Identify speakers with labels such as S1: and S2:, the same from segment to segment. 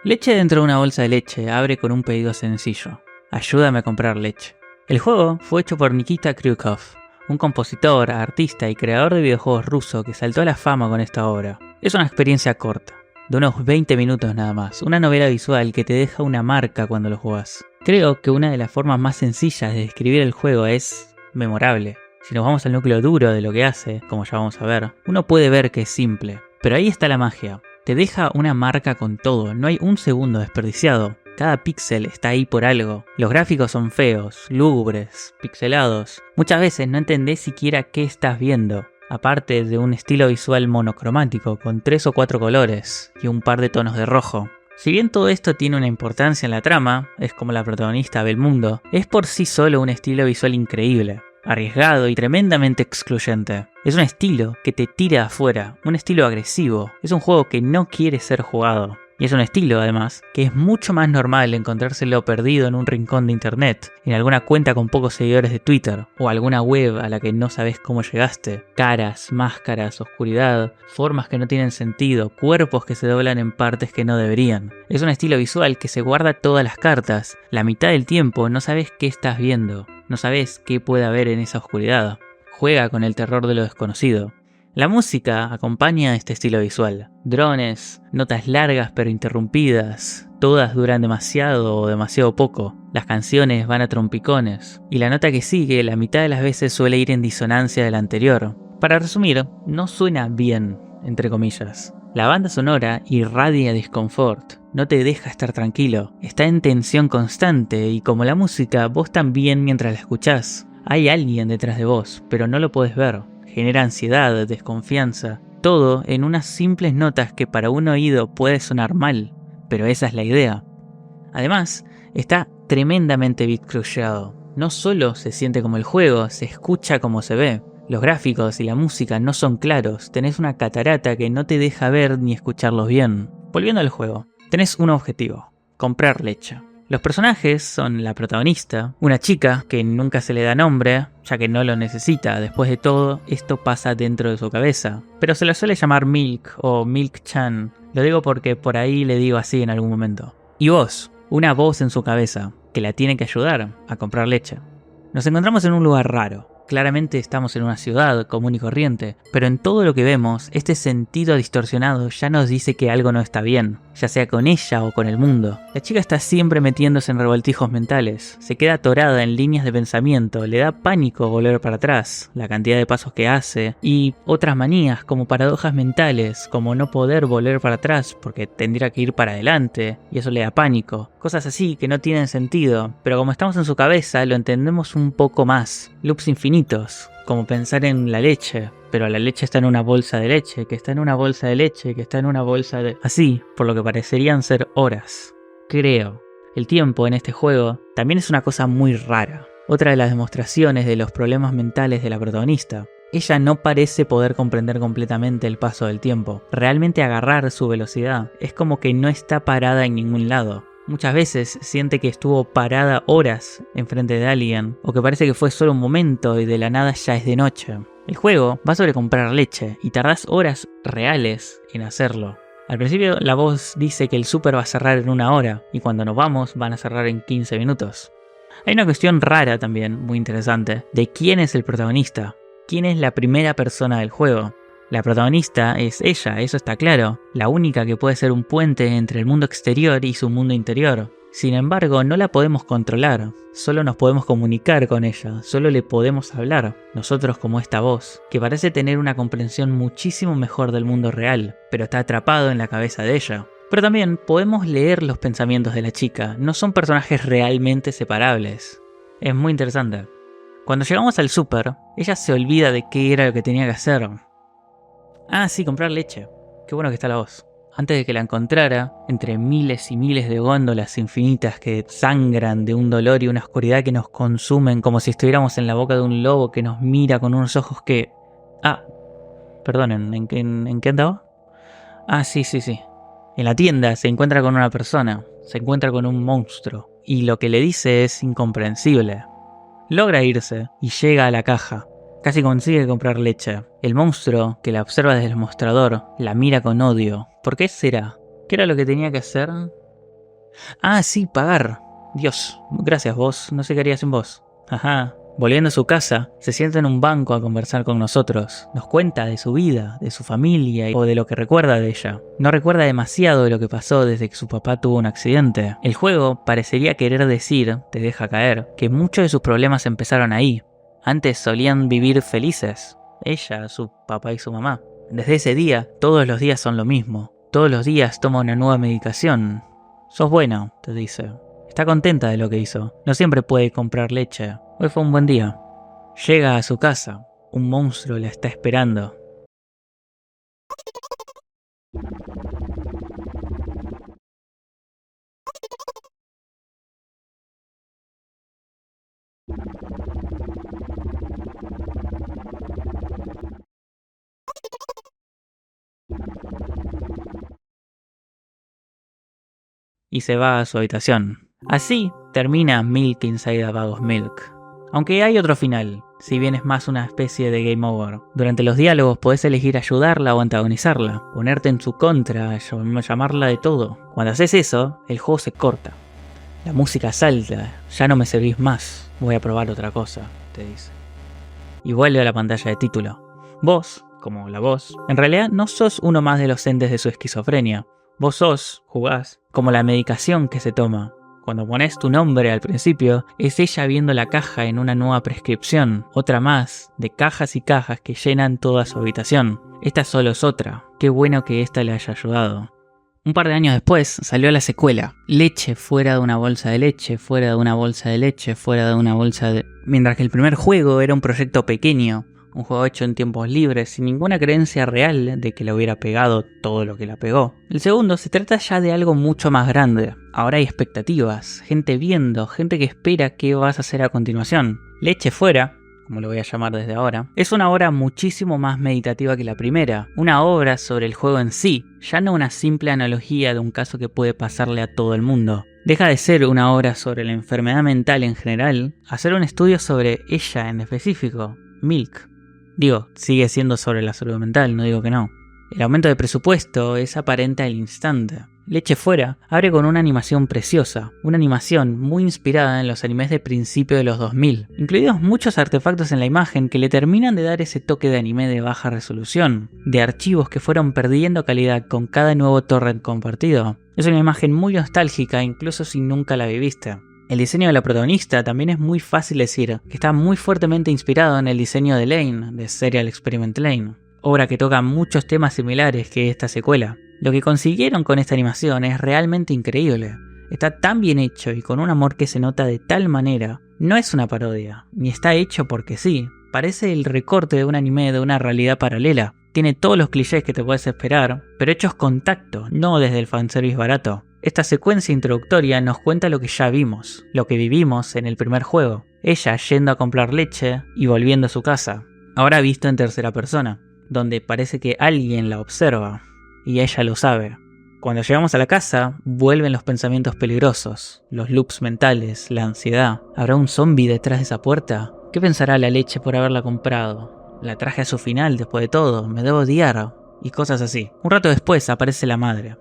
S1: Leche dentro de una bolsa de leche abre con un pedido sencillo. Ayúdame a comprar leche. El juego fue hecho por Nikita Kryukov, un compositor, artista y creador de videojuegos ruso que saltó a la fama con esta obra. Es una experiencia corta, de unos 20 minutos nada más, una novela visual que te deja una marca cuando lo jugás. Creo que una de las formas más sencillas de describir el juego es memorable. Si nos vamos al núcleo duro de lo que hace, como ya vamos a ver, uno puede ver que es simple. Pero ahí está la magia. Te deja una marca con todo, no hay un segundo desperdiciado. Cada píxel está ahí por algo. Los gráficos son feos, lúgubres, pixelados. Muchas veces no entendés siquiera qué estás viendo. Aparte de un estilo visual monocromático con 3 o 4 colores y un par de tonos de rojo. Si bien todo esto tiene una importancia en la trama, es como la protagonista ve el mundo, es por sí solo un estilo visual increíble. Arriesgado y tremendamente excluyente. Es un estilo que te tira afuera, un estilo agresivo. Es un juego que no quiere ser jugado. Y es un estilo, además, que es mucho más normal encontrárselo perdido en un rincón de internet, en alguna cuenta con pocos seguidores de Twitter, o alguna web a la que no sabes cómo llegaste. Caras, máscaras, oscuridad, formas que no tienen sentido, cuerpos que se doblan en partes que no deberían. Es un estilo visual que se guarda todas las cartas. La mitad del tiempo no sabes qué estás viendo. No sabes qué puede haber en esa oscuridad. Juega con el terror de lo desconocido. La música acompaña este estilo visual. Drones, notas largas pero interrumpidas. Todas duran demasiado o demasiado poco. Las canciones van a trompicones. Y la nota que sigue la mitad de las veces suele ir en disonancia de la anterior. Para resumir, no suena bien, entre comillas. La banda sonora irradia disconfort, no te deja estar tranquilo, está en tensión constante y como la música, vos también mientras la escuchás. Hay alguien detrás de vos, pero no lo podés ver. Genera ansiedad, desconfianza, todo en unas simples notas que para un oído puede sonar mal, pero esa es la idea. Además, está tremendamente bitcrushado. No solo se siente como el juego, se escucha como se ve. Los gráficos y la música no son claros, tenés una catarata que no te deja ver ni escucharlos bien. Volviendo al juego, tenés un objetivo, comprar leche. Los personajes son la protagonista, una chica que nunca se le da nombre, ya que no lo necesita, después de todo, esto pasa dentro de su cabeza. Pero se la suele llamar Milk o Milk-chan, lo digo porque por ahí le digo así en algún momento. Y vos, una voz en su cabeza, que la tiene que ayudar a comprar leche. Nos encontramos en un lugar raro. Claramente estamos en una ciudad común y corriente, pero en todo lo que vemos, este sentido distorsionado ya nos dice que algo no está bien, ya sea con ella o con el mundo. La chica está siempre metiéndose en revoltijos mentales, se queda atorada en líneas de pensamiento, le da pánico volver para atrás, la cantidad de pasos que hace, y otras manías como paradojas mentales, como no poder volver para atrás porque tendría que ir para adelante, y eso le da pánico. Cosas así que no tienen sentido, pero como estamos en su cabeza lo entendemos un poco más. Loops infinitos, como pensar en la leche, pero la leche está en una bolsa de leche, que está en una bolsa de leche, que está en una bolsa de... Así, por lo que parecerían ser horas. Creo. El tiempo en este juego también es una cosa muy rara. Otra de las demostraciones de los problemas mentales de la protagonista. Ella no parece poder comprender completamente el paso del tiempo, realmente agarrar su velocidad. Es como que no está parada en ningún lado. Muchas veces siente que estuvo parada horas enfrente de alguien, o que parece que fue solo un momento y de la nada ya es de noche. El juego va sobre comprar leche y tardás horas reales en hacerlo. Al principio la voz dice que el súper va a cerrar en 1 hora y cuando nos vamos van a cerrar en 15 minutos. Hay una cuestión rara también, muy interesante, de quién es el protagonista, quién es la primera persona del juego. La protagonista es ella, eso está claro, la única que puede ser un puente entre el mundo exterior y su mundo interior. Sin embargo, no la podemos controlar, solo nos podemos comunicar con ella, solo le podemos hablar, nosotros como esta voz, que parece tener una comprensión muchísimo mejor del mundo real, pero está atrapado en la cabeza de ella. Pero también podemos leer los pensamientos de la chica, no son personajes realmente separables. Es muy interesante. Cuando llegamos al súper, ella se olvida de qué era lo que tenía que hacer. Ah, sí, comprar leche. Qué bueno que está la voz. Antes de que la encontrara, entre miles y miles de góndolas infinitas que sangran de un dolor y una oscuridad que nos consumen como si estuviéramos en la boca de un lobo que nos mira con unos ojos que... Ah, perdonen, ¿en qué andaba? Ah, sí. En la tienda se encuentra con una persona, se encuentra con un monstruo, y lo que le dice es incomprensible. Logra irse y llega a la caja. Casi consigue comprar leche. El monstruo, que la observa desde el mostrador, la mira con odio. ¿Por qué será? ¿Qué era lo que tenía que hacer? Ah, sí, pagar. Dios, gracias vos, no sé qué haría sin vos. Ajá. Volviendo a su casa, se sienta en un banco a conversar con nosotros. Nos cuenta de su vida, de su familia o de lo que recuerda de ella. No recuerda demasiado de lo que pasó desde que su papá tuvo un accidente. El juego parecería querer decir, te deja caer, que muchos de sus problemas empezaron ahí. Antes solían vivir felices. Ella, su papá y su mamá. Desde ese día, todos los días son lo mismo. Todos los días toma una nueva medicación. Sos bueno, te dice. Está contenta de lo que hizo. No siempre puede comprar leche. Hoy fue un buen día. Llega a su casa. Un monstruo la está esperando. Y se va a su habitación. Así termina Milk Inside a Bag of Milk. Aunque hay otro final, si bien es más una especie de game over. Durante los diálogos podés elegir ayudarla o antagonizarla, ponerte en su contra, llamarla de todo. Cuando haces eso, el juego se corta. La música salta, ya no me servís más, voy a probar otra cosa, te dice. Y vuelve a la pantalla de título. Vos, como la voz, en realidad no sos uno más de los entes de su esquizofrenia. Vos jugás, como la medicación que se toma. Cuando pones tu nombre al principio, es ella viendo la caja en una nueva prescripción, otra más, de cajas y cajas que llenan toda su habitación. Esta solo es otra, qué bueno que esta le haya ayudado. Un par de años después salió la secuela, leche fuera de una bolsa de leche, fuera de una bolsa de leche, fuera de una bolsa de... Mientras que el primer juego era un proyecto pequeño, un juego hecho en tiempos libres, sin ninguna creencia real de que le hubiera pegado todo lo que la pegó. El segundo se trata ya de algo mucho más grande. Ahora hay expectativas, gente viendo, gente que espera qué vas a hacer a continuación. Leche fuera, como lo voy a llamar desde ahora, es una obra muchísimo más meditativa que la primera. Una obra sobre el juego en sí, ya no una simple analogía de un caso que puede pasarle a todo el mundo. Deja de ser una obra sobre la enfermedad mental en general, a ser un estudio sobre ella en específico, Milk. Digo, sigue siendo sobre la salud mental, no digo que no. El aumento de presupuesto es aparente al instante. Leche fuera abre con una animación preciosa, una animación muy inspirada en los animes de principio de los 2000, incluidos muchos artefactos en la imagen que le terminan de dar ese toque de anime de baja resolución, de archivos que fueron perdiendo calidad con cada nuevo torrent compartido. Es una imagen muy nostálgica incluso si nunca la viviste. El diseño de la protagonista también es muy fácil decir, que está muy fuertemente inspirado en el diseño de Lane, de Serial Experiment Lane, obra que toca muchos temas similares que esta secuela. Lo que consiguieron con esta animación es realmente increíble. Está tan bien hecho y con un amor que se nota de tal manera. No es una parodia, ni está hecho porque sí. Parece el recorte de un anime de una realidad paralela. Tiene todos los clichés que te puedes esperar, pero hechos con tacto, no desde el fanservice barato. Esta secuencia introductoria nos cuenta lo que ya vimos, lo que vivimos en el primer juego. Ella yendo a comprar leche y volviendo a su casa. Ahora visto en tercera persona, donde parece que alguien la observa. Y ella lo sabe. Cuando llegamos a la casa, vuelven los pensamientos peligrosos, los loops mentales, la ansiedad. ¿Habrá un zombie detrás de esa puerta? ¿Qué pensará la leche por haberla comprado? La traje a su final después de todo, me debo odiar. Y cosas así. Un rato después aparece la madre.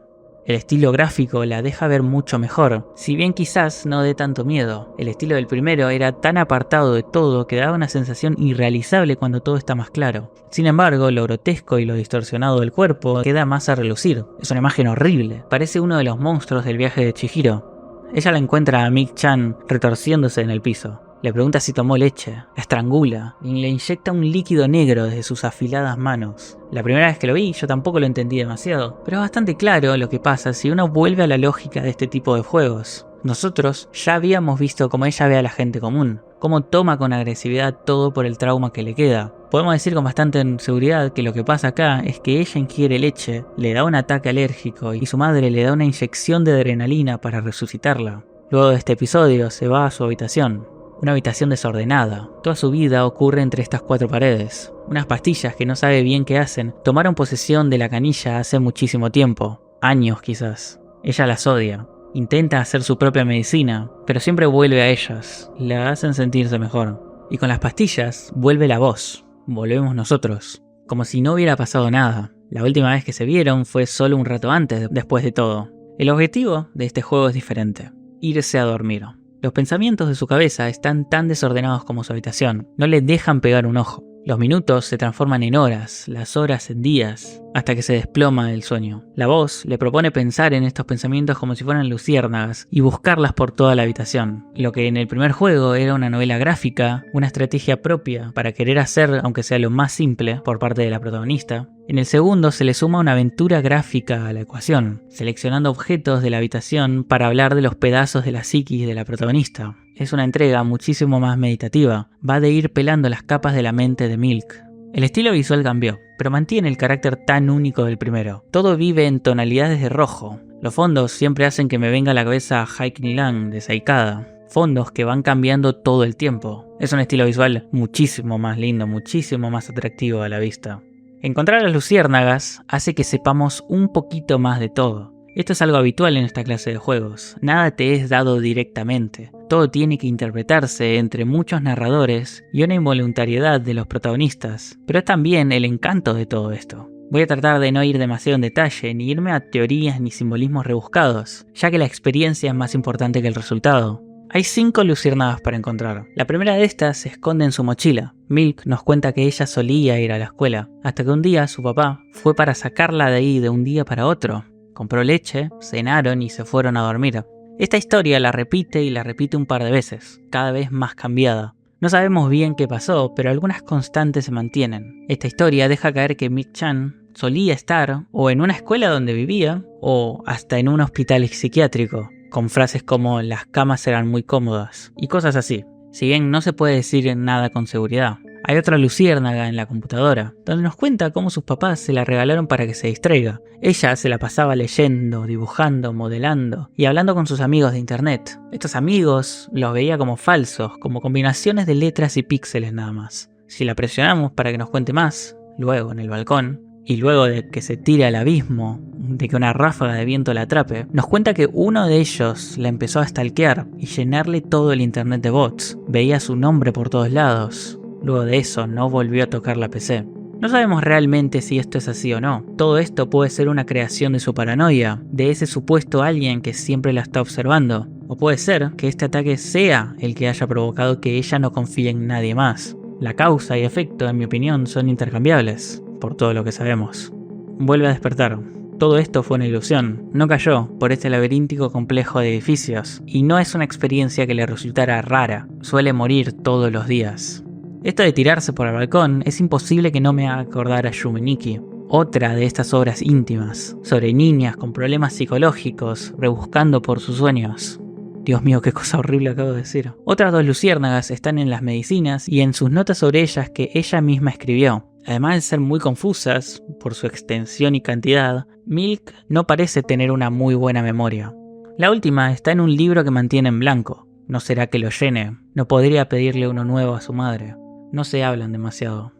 S1: El estilo gráfico la deja ver mucho mejor, si bien quizás no dé tanto miedo. El estilo del primero era tan apartado de todo que daba una sensación irrealizable cuando todo está más claro. Sin embargo, lo grotesco y lo distorsionado del cuerpo queda más a relucir. Es una imagen horrible, parece uno de los monstruos del viaje de Chihiro. Ella la encuentra a Mick-chan retorciéndose en el piso. Le pregunta si tomó leche, la estrangula y le inyecta un líquido negro desde sus afiladas manos. La primera vez que lo vi yo tampoco lo entendí demasiado, pero es bastante claro lo que pasa si uno vuelve a la lógica de este tipo de juegos. Nosotros ya habíamos visto cómo ella ve a la gente común, cómo toma con agresividad todo por el trauma que le queda. Podemos decir con bastante seguridad que lo que pasa acá es que ella ingiere leche, le da un ataque alérgico y su madre le da una inyección de adrenalina para resucitarla. Luego de este episodio se va a su habitación. Una habitación desordenada. Toda su vida ocurre entre estas cuatro paredes. Unas pastillas que no sabe bien qué hacen tomaron posesión de la canilla hace muchísimo tiempo. Años quizás. Ella las odia. Intenta hacer su propia medicina, pero siempre vuelve a ellas. La hacen sentirse mejor. Y con las pastillas vuelve la voz. Volvemos nosotros. Como si no hubiera pasado nada. La última vez que se vieron fue solo un rato antes, después de todo. El objetivo de este juego es diferente: irse a dormir. Los pensamientos de su cabeza están tan desordenados como su habitación, no le dejan pegar un ojo. Los minutos se transforman en horas, las horas en días, hasta que se desploma el sueño. La voz le propone pensar en estos pensamientos como si fueran luciérnagas y buscarlas por toda la habitación. Lo que en el primer juego era una novela gráfica, una estrategia propia para querer hacer, aunque sea lo más simple, por parte de la protagonista. En el segundo se le suma una aventura gráfica a la ecuación, seleccionando objetos de la habitación para hablar de los pedazos de la psiquis de la protagonista. Es una entrega muchísimo más meditativa, va de ir pelando las capas de la mente de Milk. El estilo visual cambió, pero mantiene el carácter tan único del primero. Todo vive en tonalidades de rojo. Los fondos siempre hacen que me venga a la cabeza Haikni Lang de Saikada. Fondos que van cambiando todo el tiempo. Es un estilo visual muchísimo más lindo, muchísimo más atractivo a la vista. Encontrar a las luciérnagas hace que sepamos un poquito más de todo. Esto es algo habitual en esta clase de juegos. Nada te es dado directamente. Todo tiene que interpretarse entre muchos narradores y una involuntariedad de los protagonistas. Pero es también el encanto de todo esto. Voy a tratar de no ir demasiado en detalle, ni irme a teorías ni simbolismos rebuscados, ya que la experiencia es más importante que el resultado. Hay 5 luciérnagas para encontrar. La primera de estas se esconde en su mochila. Milk nos cuenta que ella solía ir a la escuela, hasta que un día su papá fue para sacarla de ahí de un día para otro. Compró leche, cenaron y se fueron a dormir. Esta historia la repite y la repite un par de veces, cada vez más cambiada. No sabemos bien qué pasó, pero algunas constantes se mantienen. Esta historia deja caer que Milk-chan solía estar o en una escuela donde vivía o hasta en un hospital psiquiátrico, con frases como las camas eran muy cómodas y cosas así. Si bien no se puede decir nada con seguridad. Hay otra luciérnaga en la computadora, donde nos cuenta cómo sus papás se la regalaron para que se distraiga. Ella se la pasaba leyendo, dibujando, modelando y hablando con sus amigos de internet. Estos amigos los veía como falsos, como combinaciones de letras y píxeles nada más. Si la presionamos para que nos cuente más, luego en el balcón, y luego de que se tire al abismo, de que una ráfaga de viento la atrape, nos cuenta que uno de ellos la empezó a stalkear y llenarle todo el internet de bots. Veía su nombre por todos lados. Luego de eso no volvió a tocar la PC. No sabemos realmente si esto es así o no. Todo esto puede ser una creación de su paranoia, de ese supuesto alguien que siempre la está observando. O puede ser que este ataque sea el que haya provocado que ella no confíe en nadie más. La causa y efecto, en mi opinión, son intercambiables, por todo lo que sabemos. Vuelve a despertar. Todo esto fue una ilusión. No cayó por este laberíntico complejo de edificios. Y no es una experiencia que le resultara rara. Suele morir todos los días. Esto de tirarse por el balcón es imposible que no me haga acordar a Yume Nikki, otra de estas obras íntimas, sobre niñas con problemas psicológicos rebuscando por sus sueños. Dios mío, qué cosa horrible acabo de decir. Otras 2 luciérnagas están en las medicinas y en sus notas sobre ellas que ella misma escribió. Además de ser muy confusas por su extensión y cantidad, Milk no parece tener una muy buena memoria. La última está en un libro que mantiene en blanco. No será que lo llene, no podría pedirle uno nuevo a su madre. No se hablan demasiado.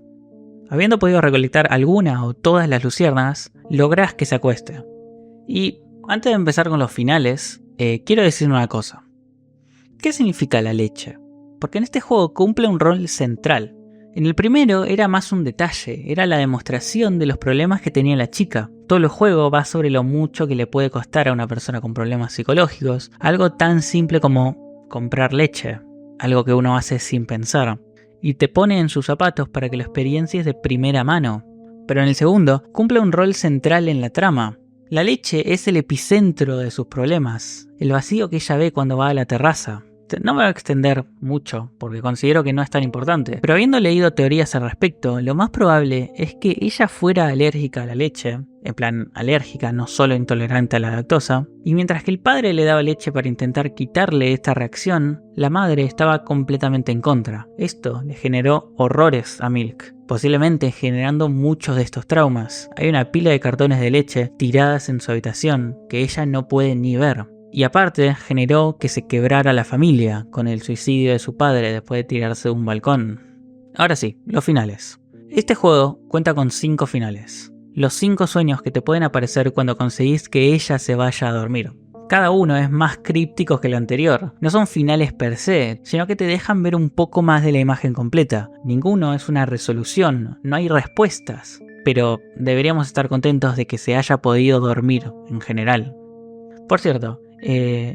S1: Habiendo podido recolectar alguna o todas las luciérnagas, lográs que se acueste. Y antes de empezar con los finales, quiero decir una cosa. ¿Qué significa la leche? Porque en este juego cumple un rol central. En el primero era más un detalle, era la demostración de los problemas que tenía la chica. Todo el juego va sobre lo mucho que le puede costar a una persona con problemas psicológicos, algo tan simple como comprar leche, algo que uno hace sin pensar. Y te pone en sus zapatos para que lo experiencies de primera mano. Pero en el segundo, cumple un rol central en la trama. La leche es el epicentro de sus problemas, el vacío que ella ve cuando va a la terraza. No me voy a extender mucho, porque considero que no es tan importante, pero habiendo leído teorías al respecto, lo más probable es que ella fuera alérgica a la leche, en plan alérgica, no solo intolerante a la lactosa, y mientras que el padre le daba leche para intentar quitarle esta reacción, la madre estaba completamente en contra. Esto le generó horrores a Milk, posiblemente generando muchos de estos traumas. Hay una pila de cartones de leche tiradas en su habitación que ella no puede ni ver. Y aparte generó que se quebrara la familia con el suicidio de su padre después de tirarse de un balcón. Ahora sí, los finales. Este juego cuenta con 5 finales. Los 5 sueños que te pueden aparecer cuando conseguís que ella se vaya a dormir. Cada uno es más críptico que el anterior. No son finales per se, sino que te dejan ver un poco más de la imagen completa. Ninguno es una resolución, no hay respuestas. Pero deberíamos estar contentos de que se haya podido dormir en general. Por cierto,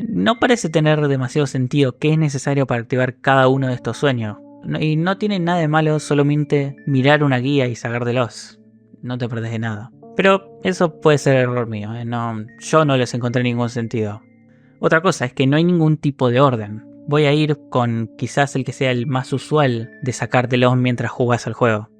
S1: no parece tener demasiado sentido qué es necesario para activar cada uno de estos sueños. Y no tiene nada de malo solamente mirar una guía y sacártelos. No te perdés de nada. Pero eso puede ser error mío, yo no les encontré ningún sentido. Otra cosa es que no hay ningún tipo de orden. Voy a ir con quizás el que sea el más usual de sacártelos mientras jugás al juego.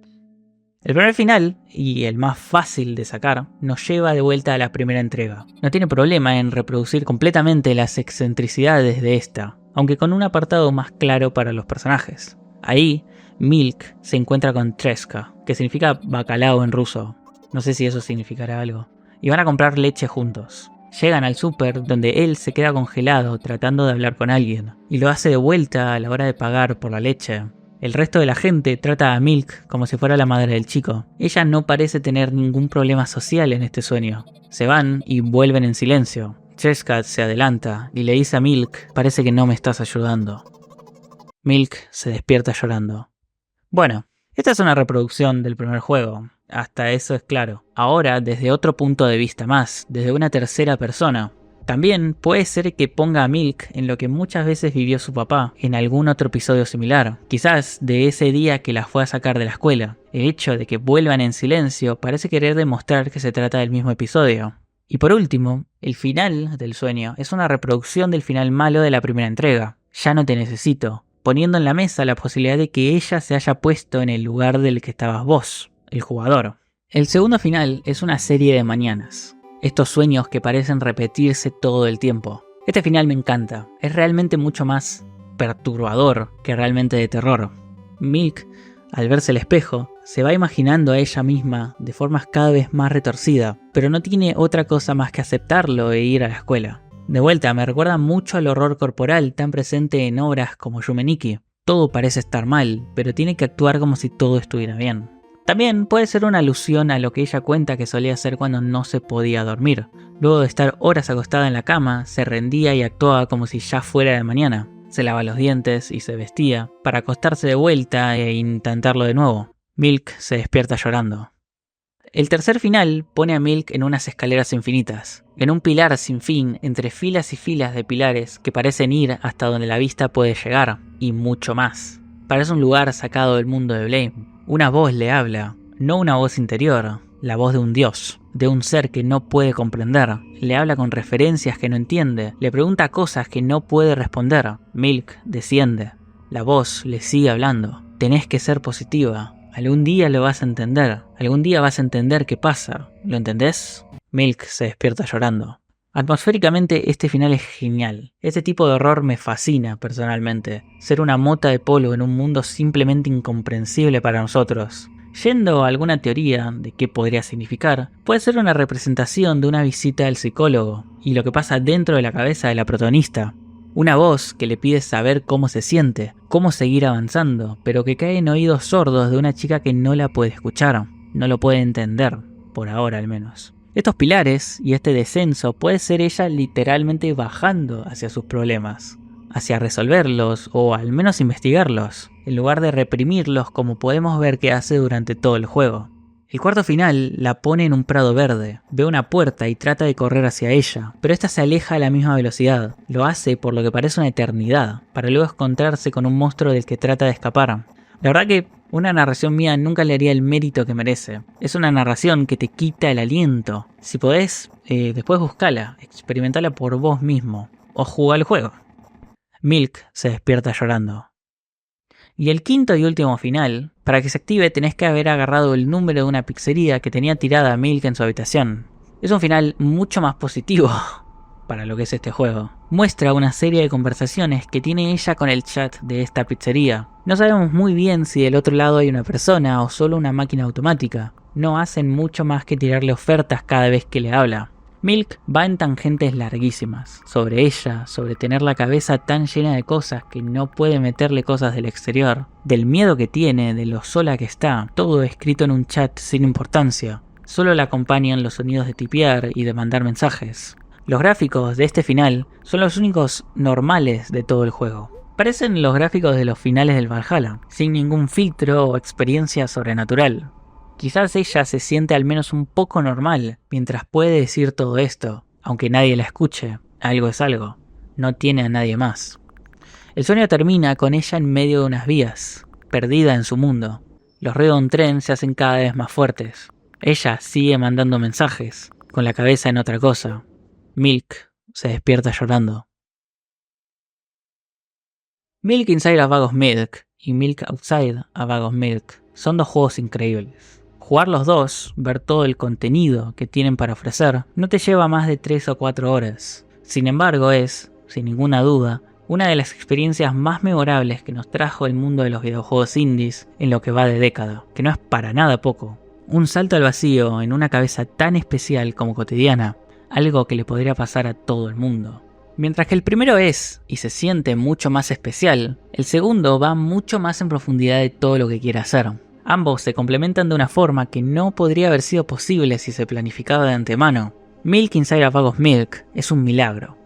S1: El primer final, y el más fácil de sacar, nos lleva de vuelta a la primera entrega. No tiene problema en reproducir completamente las excentricidades de esta, aunque con un apartado más claro para los personajes. Ahí, Milk se encuentra con Treska, que significa bacalao en ruso. No sé si eso significará algo. Y van a comprar leche juntos. Llegan al súper donde él se queda congelado tratando de hablar con alguien, y lo hace de vuelta a la hora de pagar por la leche. El resto de la gente trata a Milk como si fuera la madre del chico. Ella no parece tener ningún problema social en este sueño. Se van y vuelven en silencio. Treska se adelanta y le dice a Milk, parece que no me estás ayudando. Milk se despierta llorando. Bueno, esta es una reproducción del primer juego. Hasta eso es claro. Ahora desde otro punto de vista más, desde una tercera persona. También puede ser que ponga a Milk en lo que muchas veces vivió su papá en algún otro episodio similar. Quizás de ese día que la fue a sacar de la escuela. El hecho de que vuelvan en silencio parece querer demostrar que se trata del mismo episodio. Y por último, el final del sueño es una reproducción del final malo de la primera entrega. Ya no te necesito, poniendo en la mesa la posibilidad de que ella se haya puesto en el lugar del que estabas vos, el jugador. El segundo final es una serie de mañanas. Estos sueños que parecen repetirse todo el tiempo. Este final me encanta, es realmente mucho más perturbador que realmente de terror. Milk, al verse al espejo, se va imaginando a ella misma de formas cada vez más retorcidas, pero no tiene otra cosa más que aceptarlo e ir a la escuela. De vuelta, me recuerda mucho al horror corporal tan presente en obras como Yume Nikki. Todo parece estar mal, pero tiene que actuar como si todo estuviera bien. También puede ser una alusión a lo que ella cuenta que solía hacer cuando no se podía dormir. Luego de estar horas acostada en la cama, se rendía y actuaba como si ya fuera de mañana. Se lava los dientes y se vestía, para acostarse de vuelta e intentarlo de nuevo. Milk se despierta llorando. El tercer final pone a Milk en unas escaleras infinitas, en un pilar sin fin entre filas y filas de pilares que parecen ir hasta donde la vista puede llegar, y mucho más. Parece un lugar sacado del mundo de Blame. Una voz le habla, no una voz interior, la voz de un dios, de un ser que no puede comprender. Le habla con referencias que no entiende, le pregunta cosas que no puede responder. Milk desciende. La voz le sigue hablando. Tenés que ser positiva. Algún día lo vas a entender. Algún día vas a entender qué pasa. ¿Lo entendés? Milk se despierta llorando. Atmosféricamente este final es genial. Este tipo de horror me fascina personalmente. Ser una mota de polvo en un mundo simplemente incomprensible para nosotros. Yendo a alguna teoría de qué podría significar, puede ser una representación de una visita al psicólogo y lo que pasa dentro de la cabeza de la protagonista. Una voz que le pide saber cómo se siente, cómo seguir avanzando, pero que cae en oídos sordos de una chica que no la puede escuchar, no lo puede entender, por ahora al menos. Estos pilares y este descenso puede ser ella literalmente bajando hacia sus problemas, hacia resolverlos o al menos investigarlos, en lugar de reprimirlos como podemos ver que hace durante todo el juego. El cuarto final la pone en un prado verde, ve una puerta y trata de correr hacia ella, pero esta se aleja a la misma velocidad. Lo hace por lo que parece una eternidad, para luego encontrarse con un monstruo del que trata de escapar. La verdad que una narración mía nunca le haría el mérito que merece. Es una narración que te quita el aliento. Si podés, después buscala, experimentala por vos mismo, o jugá el juego. Milk se despierta llorando. Y el quinto y último final, para que se active tenés que haber agarrado el número de una pizzería que tenía tirada a Milk en su habitación. Es un final mucho más positivo para lo que es este juego. Muestra una serie de conversaciones que tiene ella con el chat de esta pizzería. No sabemos muy bien si del otro lado hay una persona o solo una máquina automática. No hacen mucho más que tirarle ofertas cada vez que le habla. Milk va en tangentes larguísimas, sobre ella, sobre tener la cabeza tan llena de cosas que no puede meterle cosas del exterior, del miedo que tiene, de lo sola que está, todo escrito en un chat sin importancia. Solo la acompañan los sonidos de tipear y de mandar mensajes. Los gráficos de este final son los únicos normales de todo el juego. Parecen los gráficos de los finales del Valhalla, sin ningún filtro o experiencia sobrenatural. Quizás ella se siente al menos un poco normal mientras puede decir todo esto. Aunque nadie la escuche, algo es algo. No tiene a nadie más. El sueño termina con ella en medio de unas vías, perdida en su mundo. Los ruidos de un tren se hacen cada vez más fuertes. Ella sigue mandando mensajes, con la cabeza en otra cosa. Milk se despierta llorando. Milk Inside a Bag of Milk y Milk Outside a Bag of Milk son dos juegos increíbles. Jugar los dos, ver todo el contenido que tienen para ofrecer, no te lleva más de 3 o 4 horas. Sin embargo es, sin ninguna duda, una de las experiencias más memorables que nos trajo el mundo de los videojuegos indies en lo que va de década, que no es para nada poco. Un salto al vacío en una cabeza tan especial como cotidiana, algo que le podría pasar a todo el mundo. Mientras que el primero es, y se siente mucho más especial, el segundo va mucho más en profundidad de todo lo que quiere hacer. Ambos se complementan de una forma que no podría haber sido posible si se planificaba de antemano. Milk Inside a Bag of Milk es un milagro.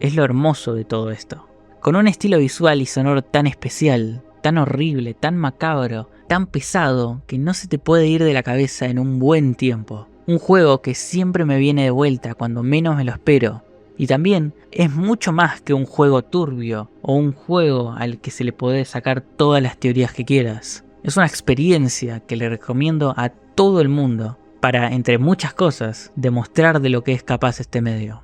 S1: Es lo hermoso de todo esto. Con un estilo visual y sonoro tan especial, tan horrible, tan macabro, tan pesado, que no se te puede ir de la cabeza en un buen tiempo. Un juego que siempre me viene de vuelta cuando menos me lo espero. Y también es mucho más que un juego turbio o un juego al que se le puede sacar todas las teorías que quieras. Es una experiencia que le recomiendo a todo el mundo para, entre muchas cosas, demostrar de lo que es capaz este medio.